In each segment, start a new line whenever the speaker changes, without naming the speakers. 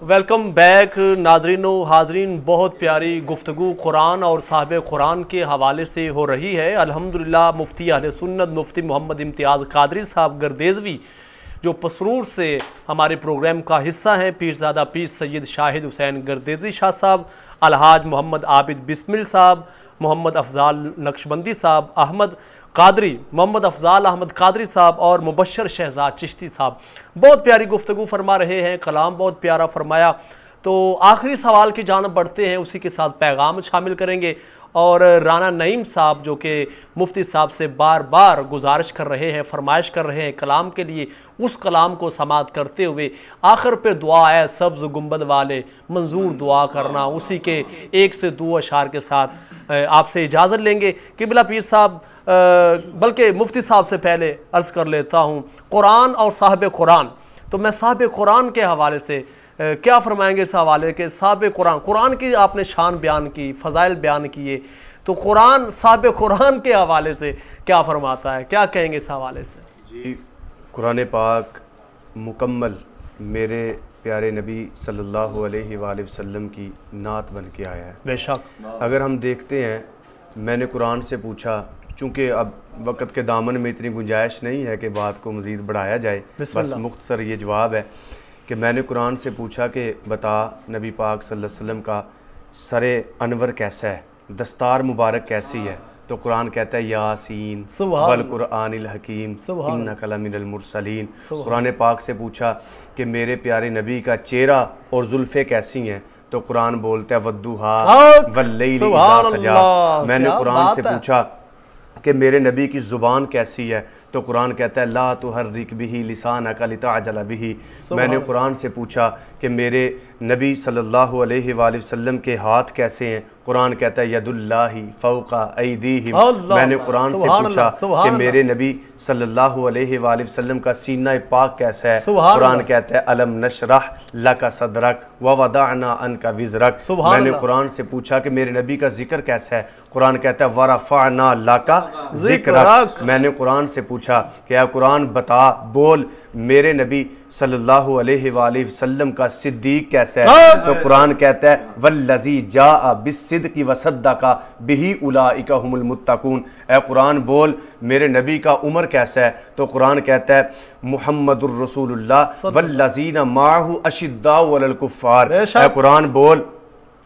Welcome back नाजरीन व हाजरीन। बहुत प्यारी गुफ्तगू कुरान और साहिब कुरान के हवाले से हो रही है। अल्हम्दुलिल्लाह मुफ्ती अहले सुन्नत मुफ्ती मोहम्मद इम्तियाज़ कादरी साहब गर्देज़वी जो पसरूर से हमारे प्रोग्राम का हिस्सा हैं, पीरज़ादा पीर सैयद शाहिद हुसैन गर्देज़वी शाह साहब, अलहाज मोहम्मद आबिद बिस्मिल साहब, मोहम्मद अफजाल नक्शबंदी साहब, अहमद कादरी मोहम्मद अफजाल अहमद कादरी साहब और मुबशर शहजाद चिश्ती साहब बहुत प्यारी गुफ्तगू फरमा रहे हैं। कलाम बहुत प्यारा फरमाया। तो आखिरी सवाल की जानब बढ़ते हैं, उसी के साथ पैगाम शामिल करेंगे। और राना नईम साहब जो कि मुफ्ती साहब से बार बार गुजारिश कर रहे हैं, फरमाइश कर रहे हैं कलाम के लिए, उस कलाम को समात करते हुए आखिर पे दुआ है सब्ज़ गुंबद वाले मंजूर दुआ करना, उसी के एक से दो अशार के साथ आपसे इजाज़त लेंगे। किबला पीर साहब, बल्कि मुफ्ती साहब से पहले अर्ज़ कर लेता हूँ कुरान और साहिब कुरान। तो मैं साहिब कुरान के हवाले से क्या फरमाएंगे इस हवाले के? साहिब कुरान, कुरान की आपने शान बयान की, फ़ज़ाइल बयान किए, तो कुरान साहिब कुरान के हवाले से क्या फरमाता है, क्या कहेंगे इस हवाले से?
जी, कुरान पाक मुकम्मल मेरे प्यारे नबी सल्लल्लाहु अलैहि वसल्लम की नात बन के आया है।
बेशक
अगर हम देखते हैं, मैंने कुरान से पूछा, चूँकि अब वक़्त के दामन में इतनी गुंजाइश नहीं है कि बात को मज़ीद बढ़ाया जाए, बस मुख्तसर ये जवाब है कि मैंने कुरान से पूछा कि बता नबी पाक सल्लल्लाहु अलैहि वसल्लम का सरे अनवर कैसा है, दस्तार मुबारक कैसी है? तो कुरान कहता है यासीन वल कुरआनिल हकीम इन्नका लमिनल मुरसलीन। कुरान पाक से पूछा कि मेरे प्यारे नबी का चेहरा और जुल्फ़े कैसी हैं? तो कुरान बोलता है वद्दुहा वल्लैलि इज़ा सजा। मैंने कुरान से पूछा कि मेरे नबी की ज़ुबान कैसी है? तो कुरान कहता है ला तुहर्रिक बिही लिसानका लिताअजल बिही। मैंने कुरान से पूछा कि मेरे नबी सल्लल्लाहु अलैहि वसल्लम के हाथ कैसे हैं? कुरान कहता है यदुल्लाहि फौका ऐदीहिम। मैंने कुरान से पूछा कि मेरे नबी सल्लल्लाहु अलैहि वसल्लम का सीना पाक कैसा है? कुरान कहता है अलम नशरह लका सदरक व वदअना अनका विज़रक। मैंने कुरान से पूछा कि मेरे नबी का जिक्र कैसा है? कुरान कहता है वरफ़अना लका ज़िक्रक। मैंने कुरान से पूछा क्या कुरान बता बोल मेरे नबी सल्लल्लाहु अलैहि वसल्लम का सिद्दीक कैसा है? तो कुरान कहता है वल्लज़ी जाअ बिस्सिद्क़ि वसद्दक़ा बिही उलाइका हुमुल मुत्तक़ून। ए कुरान बोल मेरे नबी का उम्र कैसा है? तो कुरान कहता है मुहम्मदुर रसूलुल्लाह वल्लज़ीना माअहु अशिद्दाउ अलल कुफ़्फ़ार। ए कुरान बोल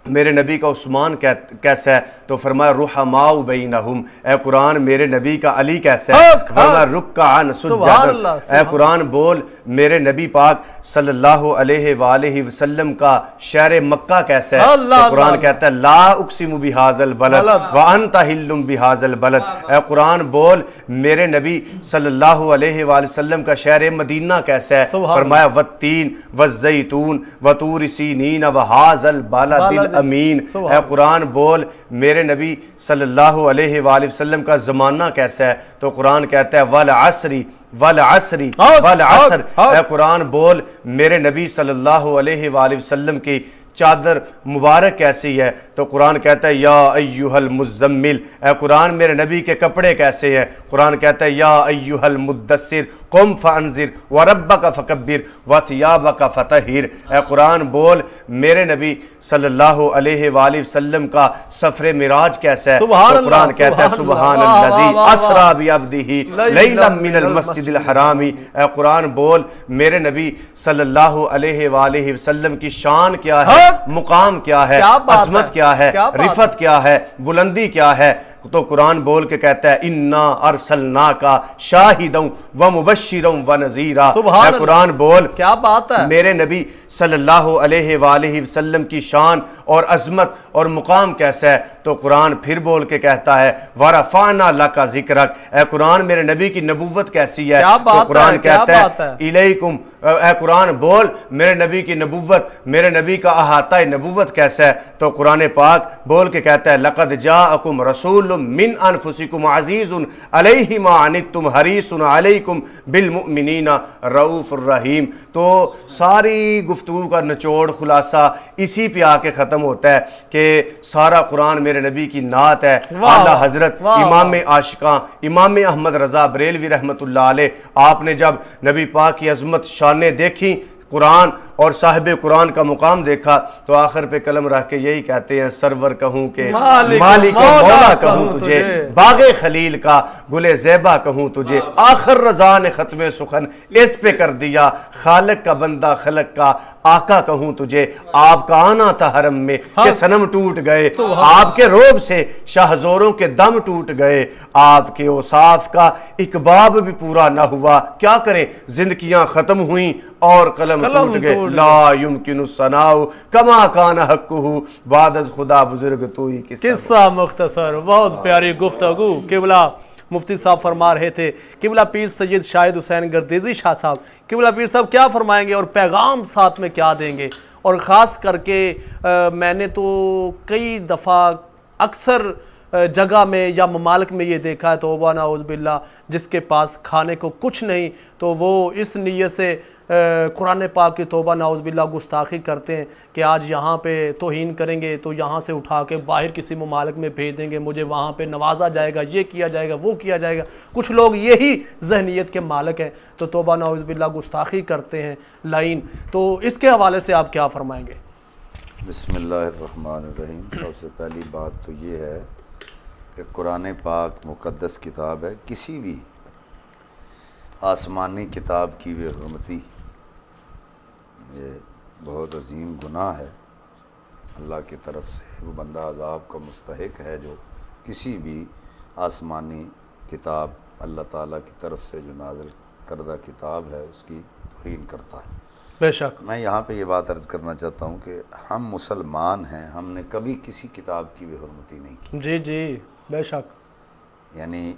मेरे नबी का उस्मान कैसा है? तो फरमाया रुहमाउ बैनहुम। ए कुरान मेरे नबी का अली कैसा है? फरमाया रुक्कान सुज्जद। ए कुरान बोल मेरे नबी पाक सल्लल्लाहु अलैहि वसल्लम का शहर मक्का कैसा है? तो कुरान कहता है ला उक़सिमु बिहाज़ल बलद व अंता हिल्लुम बिहाज़ल बलद। ए कुरान बोल मेरे नबी सल्लल्लाहु अलैहि वसल्लम का शहर मदीना कैसा है? फरमाया वत्तीन वज़्ज़ैतून व तूर सीनीन व हाज़ल बलदिल अमीन। है कुरान बोल मेरे नबी सल्लल्लाहु अलैहि वसल्लम का ज़माना कैसा है? तो कुरान कहता है वल असरी वल असरी वल असर। है कुरान बोल मेरे नबी सल्लल्लाहु अलैहि वसल्लम की चादर मुबारक कैसी है? तो कुरान कहता है या अय्युहल मुज़्ज़म्मिल। ए कुरान मेरे नबी के कपड़े कैसे हैं? कुरान कहता है या अय्युहल मुद्दस्सिर कुम फअंज़िर व रब्बका फकब्बिर व थियाबका फतहिर। ए कुरान बोल मेरे नबी सल्लल्लाहु अलैहि वसल्लम का सफ़र मिराज कैसा है? तो कुरान कहता है सुब्हानल्लज़ी अस्रा बिअब्दिही लैलन मिनल मस्जिदिल हरामी। ए कुरान बोल मेरे नबी सल्लल्लाहु अलैहि वसल्लम की शान क्या है, मुकाम क्या है, अज़मत क्या है, रिफत क्या है, बुलंदी क्या है? तो कुरान बोल के कहता है इन्ना अरसलनाका शाहिदन व मुबश्शिरन व नज़ीरा। कुरान बोल
क्या बात है
मेरे नबी सल्लल्लाहु अलैहि वसल्लम की शान और अज़मत और मुकाम कैसा है? तो कुरान फिर बोल के कहता है वरफ़अना लका ज़िक्रक। ए कुरान मेरे नबी की नबुव्वत कैसी है? तो कुरान कहता है इलैकुम। ए कुरान बोल मेरे नबी की नबुव्वत, मेरे नबी का अहाता नबुव्वत कैसा है? तो कुरान पाक बोल के कहता है लक़द जाअकुम रसूलुम मिन अनफुसिकुम अज़ीज़ुन अलैहि मा अनित्तुम हरीसुन अलैकुम बिल मुमिनीना रऊफ़ुर रहीम। तो सारी गुफ्तगू का निचोड़ खुलासा इसी पे आके ख़त्म होता है कि सारा कुरान मेरे नबी की नात है। आला हज़रत इमाम आशिकां इमाम अहमद रज़ा बरेलवी रहमतुल्लाह अलैह, आपने जब नबी पाक की अज़मत शानें देखी कुरान और साहिब कुरान का मुकाम देखा तो आखिर पे कलम रख के यही कहते हैं, सरवर कहूँ के मालिक मौला कहूँ तुझे, बागे खलील का गुले ज़ेबा कहूँ तुझे, आखिर रज़ा ने ख़त्म सुखन इस पे कर दिया, खालिक का बंदा खलक का आका कहूँ तुझे। आपका आना था हरम में कि सनम टूट गए, आपके रोब से शाहजोरों के दम टूट गए, आपके औसाफ का एक बाब भी पूरा ना हुआ, क्या करें जिंदगियां खत्म हुई और कलम टूट गए। ला युमकिनु सनाउ कमा कान हक्कुहु बादज खुदा बुजुर्ग तू ही
किस्सा मुख्तसर। बहुत प्यारी गुफ्तगू किबला मुफ्ती साहब फरमा रहे थे। किबला पीर सैयद शाहिद हुसैन गर्देजी शाह साहब, किबला पीर साहब क्या फरमाएंगे और पैगाम साथ में क्या देंगे? और ख़ास करके मैंने तो कई दफ़ा अक्सर जगह में या ममालिक में ये देखा है, तौबा नाउज़ बिल्लाह, जिसके पास खाने को कुछ नहीं तो वो इस नीयत से कुरान पाक की तौबा नाउज़ बिल्लाह गुस्ताखी करते हैं कि आज यहाँ पे तौहीन करेंगे तो यहाँ से उठा के बाहर किसी ममालिक में भेज देंगे, मुझे वहाँ पे नवाजा जाएगा, ये किया जाएगा, वो किया जाएगा। कुछ लोग यही जहनीत के मालिक हैं तो तौबा नाउज़ बिल्लाह गुस्ताखी करते हैं लाइन। तो इसके हवाले से आप क्या फरमाएंगे?
बिस्मिल्लाहिर्रहमानिर्रहीम। सबसे पहली बात तो ये है कि कुरान पाक मुक़द्दस किताब है, किसी भी आसमानी किताब की बेहुरमती ये बहुत अजीम गुनाह है। अल्लाह की तरफ से वो बंदा अज़ाब का मुस्तहिक है जो किसी भी आसमानी किताब अल्लाह ताला की तरफ से जो नाज़िल करदा किताब है उसकी तौहीन करता है।
बेशक
मैं यहाँ पे ये बात अर्ज़ करना चाहता हूँ कि हम मुसलमान हैं, हमने कभी किसी किताब की बेहुरमती नहीं की।
जी जी बेशक।
यानी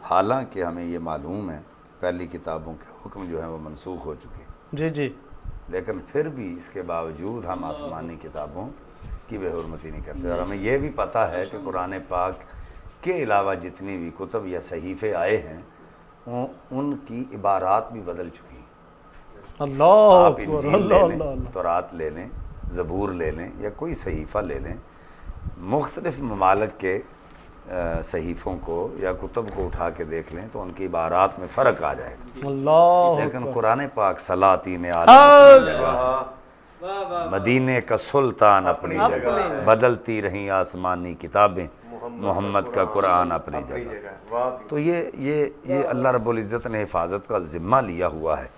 हालांकि हमें ये मालूम है पहली किताबों के हुक्म जो हैं वो मनसूख हो चुके हैं,
जी जी,
लेकिन फिर भी इसके बावजूद हम आसमानी किताबों की बेहुरमती नहीं करते। और हमें यह भी पता है कि कुरान पाक के अलावा जितनी भी कुतुब या सहीफ़े आए हैं उनकी इबारात भी बदल चुकी हैं।
अल्लाह
आप इंजील ले लें, तौरात ले लें, ज़बूर ले लें या कोई सहीफ़ा ले लें, मुख्तलिफ़ ममालिक के सहीफ़ों को या कुतुब को उठा के देख लें तो उनकी इबारात में फ़र्क आ जाएगा।
अल्लाह
लेकिन कुरान पाक सलातीन आलम जगह, मदीने का सुल्तान अपनी जगह, बदलती रहीं आसमानी किताबें, मोहम्मद का कुरान अपनी जगह। तो ये अल्लाह रब्बुल इज़्ज़त ने हिफाजत का ज़िम्मा लिया हुआ है।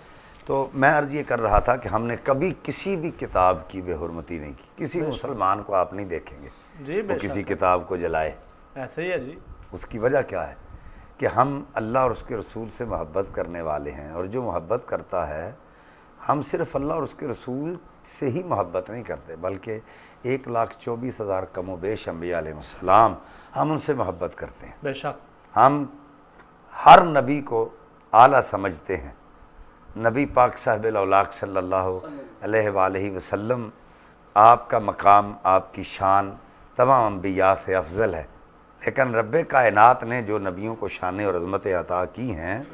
तो मैं अर्ज़ ये कर रहा था कि हमने कभी किसी भी किताब की बेहुरमती नहीं की। किसी मुसलमान को आप नहीं देखेंगे वो किसी किताब को जलाए,
ऐसे ही है जी।
उसकी वजह क्या है कि हम अल्लाह और उसके रसूल से मोहब्बत करने वाले हैं, और जो मोहब्बत करता है हम सिर्फ़ अल्लाह और उसके रसूल से ही मोहब्बत नहीं करते बल्कि 1,24,000 कमोबेश अंबिया अलैहिस्सलाम हम उनसे मोहब्बत करते हैं।
बेशक
हम हर नबी को आला समझते हैं। नबी पाक साहिब औलाक सल्लल्लाहु अलैहि वसल्लम, आपका मकाम, आपकी शान तमाम अंबिया से अफजल है, लेकिन रब्बे कायनात ने जो नबियों को शान और अज़मतें अता की हैं,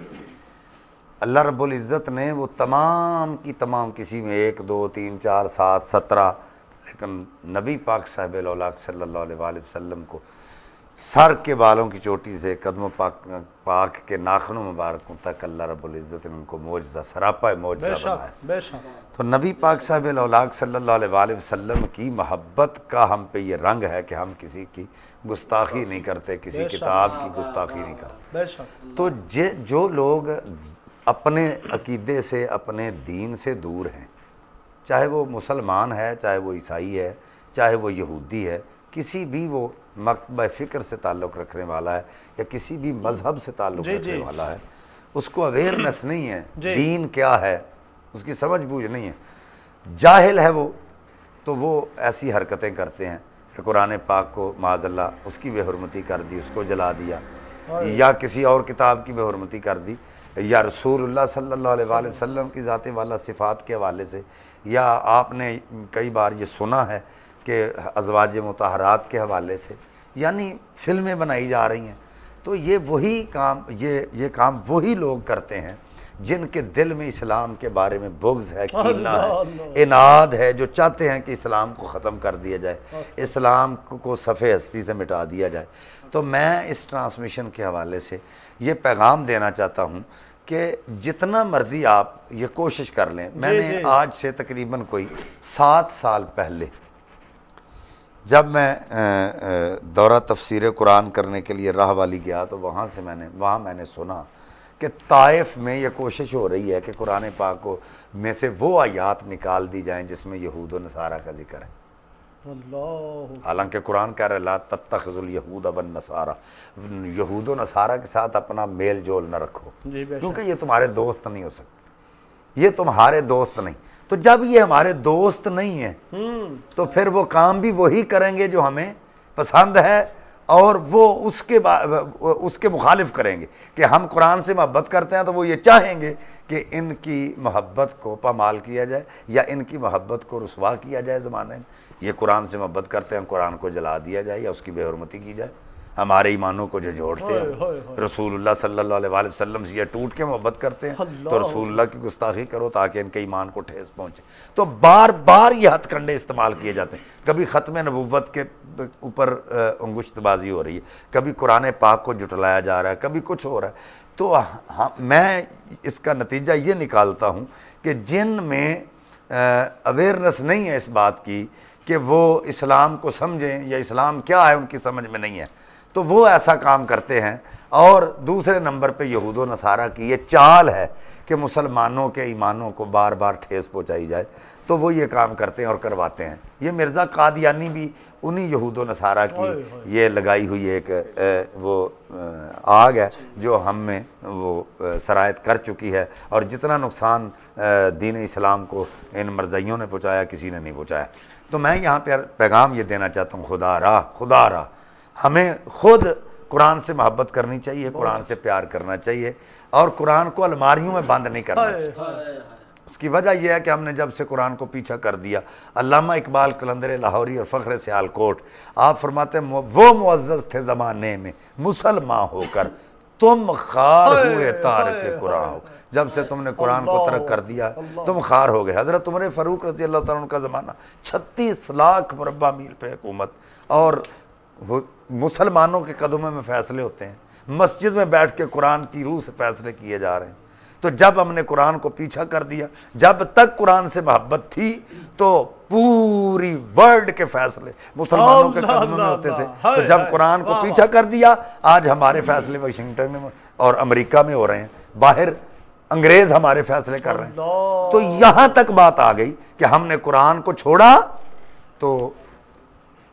अल्लाह रब्बुल इज़्ज़त ने वो तमाम की तमाम, किसी में 1 2 3 4 7 17, लेकिन नबी पाक साहिब औलाक सल्लल्लाहु अलैहि वसल्लम को सर के बालों की चोटी से कदम पाक के नाखनों मुबारकों तक अल्लाह रब्बुल इज़्ज़त ने उनको मोजज़ा, सरापा मोजज़ा बनाया। तो नबी पाक साहिब औलाक सल्लल्लाहु अलैहि वसल्लम की मोहब्बत का हम पे ये रंग है कि हम किसी की गुस्ताखी नहीं करते, किसी किताब की गुस्ताखी नहीं करते। तो जो लोग अपने अकीदे से, अपने दीन से दूर हैं, चाहे वो मुसलमान है, चाहे वो ईसाई है, चाहे वो यहूदी है, किसी भी वो मकतब फ़िक्र से ताल्लुक़ रखने वाला है या किसी भी मज़हब से ताल्लुक़ रखने वाला है, उसको अवेयरनेस नहीं है दीन क्या है, उसकी समझ बूझ नहीं है, जाहिल है वो, तो वो ऐसी हरकतें करते हैं कि कुरान पाक को माज़अल्लाह उसकी बेहुरमती कर दी, उसको जला दिया, या किसी और किताब की बेहुरमती कर दी, या रसूलुल्लाह सल्लल्लाहु अलैहि वसल्लम की ज़ात वाला सिफ़ात के हवाले से, या आपने कई बार ये सुना है कि अज़वाज मुतहरात के हवाले से, यानी फ़िल्में बनाई जा रही हैं। तो ये वही काम, ये काम वही लोग करते हैं जिनके दिल में इस्लाम के बारे में बुग़्ज़ है, कीना है, इनाद है, जो चाहते हैं कि इस्लाम को ख़त्म कर दिया जाए, इस्लाम को सफ़े हस्ती से मिटा दिया जाए। तो मैं इस ट्रांसमिशन के हवाले से ये पैगाम देना चाहता हूँ कि जितना मर्जी आप ये कोशिश कर लें। मैंने आज से तकरीबन कोई 7 साल पहले जब मैं दौरा तफसीर कुरान करने के लिए राह वाली गया तो वहाँ मैंने सुना कि ताइफ में ये कोशिश हो रही है कि कुरान पाक को में से वो आयात निकाल दी जाएं जिसमें यहूद व नसारा का जिक्र है। हालांकि कुरान कह रहा है तत्तखिजुल यहूद वन नसारा, यहूद व नसारा के साथ अपना मेल जोल न रखो क्योंकि ये तुम्हारे दोस्त नहीं हो सकते, ये तुम्हारे दोस्त नहीं। तो जब ये हमारे दोस्त नहीं है तो फिर वो काम भी वही करेंगे जो हमें पसंद है और वो उसके मुखालिफ करेंगे कि हम कुरान से मोहब्बत करते हैं तो वो ये चाहेंगे कि इनकी मोहब्बत को पामाल किया जाए या इनकी मोहब्बत को रुसवा किया जाए ज़माने में। ये कुरान से मोहब्बत करते हैं, कुरान को जला दिया जाए या उसकी बेहुरमती की जाए। हमारे ईमानों को जो जोड़ते हैं रसूलुल्लाह सल्लल्लाहु अलैहि वसल्लम से ये टूट के मोहब्बत करते हैं तो रसूलुल्लाह की गुस्ताखी करो ताकि इनके ईमान को ठेस पहुंचे। तो बार बार ये हथकंडे इस्तेमाल किए जाते हैं। कभी ख़त्म नबुव्वत के ऊपर अंगुश्तबाजी हो रही है, कभी कुरान पाक को जुटलाया जा रहा है, कभी कुछ हो रहा है। तो मैं इसका नतीजा ये निकालता हूँ कि जिन में अवेयरनेस नहीं है इस बात की कि वो इस्लाम को समझें या इस्लाम क्या है उनकी समझ में नहीं है, तो वो ऐसा काम करते हैं। और दूसरे नंबर पे यहूद व नसारा की ये चाल है कि मुसलमानों के ईमानों को बार बार ठेस पहुंचाई जाए, तो वो ये काम करते हैं और करवाते हैं। ये मिर्ज़ा कादियानी भी उन्हीं यहूद व नसारा की ये लगाई हुई एक वो आग है जो हम में वो सरायत कर चुकी है। और जितना नुकसान दीन इस्लाम को इन मरज़इयों ने पहुँचाया किसी ने नहीं पहुँचाया। तो मैं यहाँ पर पैगाम ये देना चाहता हूँ, खुदा रहा हमें खुद कुरान से मोहब्बत करनी चाहिए, कुरान से प्यार करना चाहिए और कुरान को अलमारियों में बंद नहीं करना चाहिए। उसकी वजह यह है कि हमने जब से कुरान को पीछा कर दिया। अल्लामा इकबाल कलंदर लाहौरी और फ़ख्र सियालकोट आप फरमाते हैं वो मुअज़्ज़ज़ थे ज़माने में मुसलमान होकर तुम खार हुए तारिक कुरान हो। जब से तुमने कुरान को तर्क कर दिया तुम खार हो गए। हज़रत उमर फ़ारूक रज़ी अल्लाह तआला का ज़माना 36 लाख मुरब्बा मील पे हुकूमत और मुसलमानों के कदमों में फ़ैसले होते हैं। मस्जिद में बैठ के कुरान की रूह से फ़ैसले किए जा रहे हैं। तो जब हमने कुरान को पीछा कर दिया, जब तक कुरान से मोहब्बत थी तो पूरी वर्ल्ड के फैसले मुसलमानों के कदमों में होते थे। तो जब कुरान को पीछा कर दिया आज हमारे फैसले वाशिंगटन में और अमेरिका में हो रहे हैं, बाहर अंग्रेज हमारे फैसले कर रहे हैं। तो यहां तक बात आ गई कि हमने कुरान को छोड़ा तो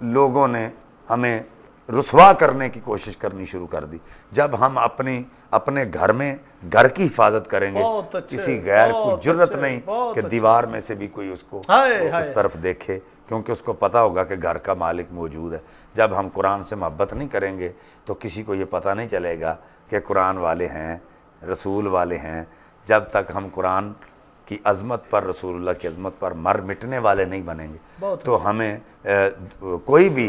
लोगों ने हमें रुसवा करने की कोशिश करनी शुरू कर दी। जब हम अपने घर में घर की हिफाजत करेंगे, किसी गैर को जुर्रत नहीं कि दीवार में से भी कोई उसको उस तरफ देखे, क्योंकि उसको पता होगा कि घर का मालिक मौजूद है। जब हम कुरान से मोहब्बत नहीं करेंगे तो किसी को ये पता नहीं चलेगा कि कुरान वाले हैं, रसूल वाले हैं। जब तक हम कुरान की अज़मत पर, रसूलुल्लाह की अज़मत पर मर मिटने वाले नहीं बनेंगे तो हमें कोई भी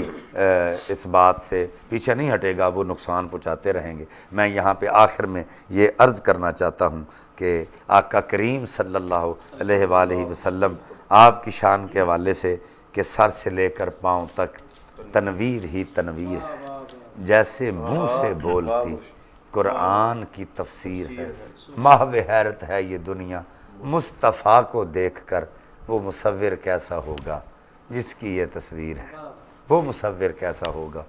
इस बात से पीछे नहीं हटेगा, वो नुकसान पहुँचाते रहेंगे। मैं यहाँ पे आखिर में ये अर्ज़ करना चाहता हूँ कि आका करीम सल्लल्लाहु अलैहि वसल्लम आपकी शान के हवाले से कि सर से लेकर पाँव तक तनवीर ही तनवीर है, जैसे मुँह से बोलती कुरान की तफसीर है। महव हैरत है ये दुनिया मुस्तफ़ा को देखकर, वो मुसव्विर कैसा होगा जिसकी ये तस्वीर है। वो मुसव्विर कैसा होगा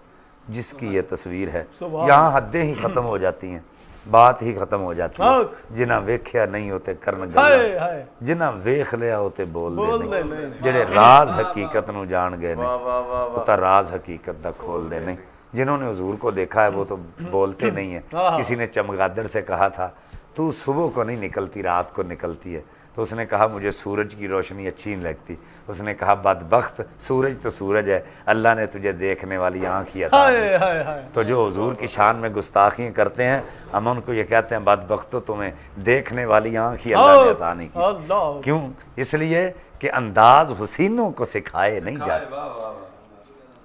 जिसकी ये तस्वीर है। यहाँ हदें ही ख़त्म हो जाती हैं, बात ही ख़त्म हो जाती है। जिन्हें वेख्या नहीं होते करन गल्लां, जिन्हें वेख लिया होते बोल दे नहीं। जेड़े राज हकीकत नूं जान गए ने वो तां राज हकीकत दा खोल दे नहीं। जिन्होंने हुजूर को देखा है वो तो बोलते नहीं है। किसी ने चमगादड़ से कहा था तू सुबह को नहीं निकलती रात को निकलती है, तो उसने कहा मुझे सूरज की रोशनी अच्छी नहीं लगती। उसने कहा बदबख्त, सूरज तो सूरज है, अल्लाह ने तुझे देखने वाली आँख ही अता की। तो जो हुजूर की शान में गुस्ताखियाँ करते हैं हम उनको ये कहते हैं बदबख्त, तो तुम्हें देखने वाली आँख ही अल्लाह ने अता नहीं की। क्यों? इसलिए कि अंदाज हुसीनों को सिखाए नहीं जाते,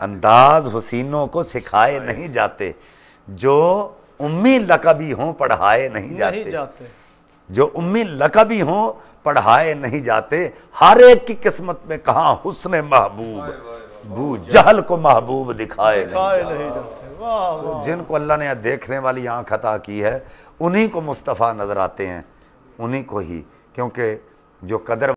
अंदाज हुसीनों को सिखाए नहीं जाते, जो उम्मी लकबी हों पढ़ाए नहीं जाते। जो उम्मी लकबी हों पढ़ाए नहीं जाते। हर एक की किस्मत में कहाँ हुस्न महबूब, बू जहल को महबूब दिखाए नहीं जाते। तो जिनको अल्लाह ने देखने वाली आँख अता की है उन्हीं को मुस्तफ़ा नज़र आते हैं, उन्हीं को ही, क्योंकि जो कदर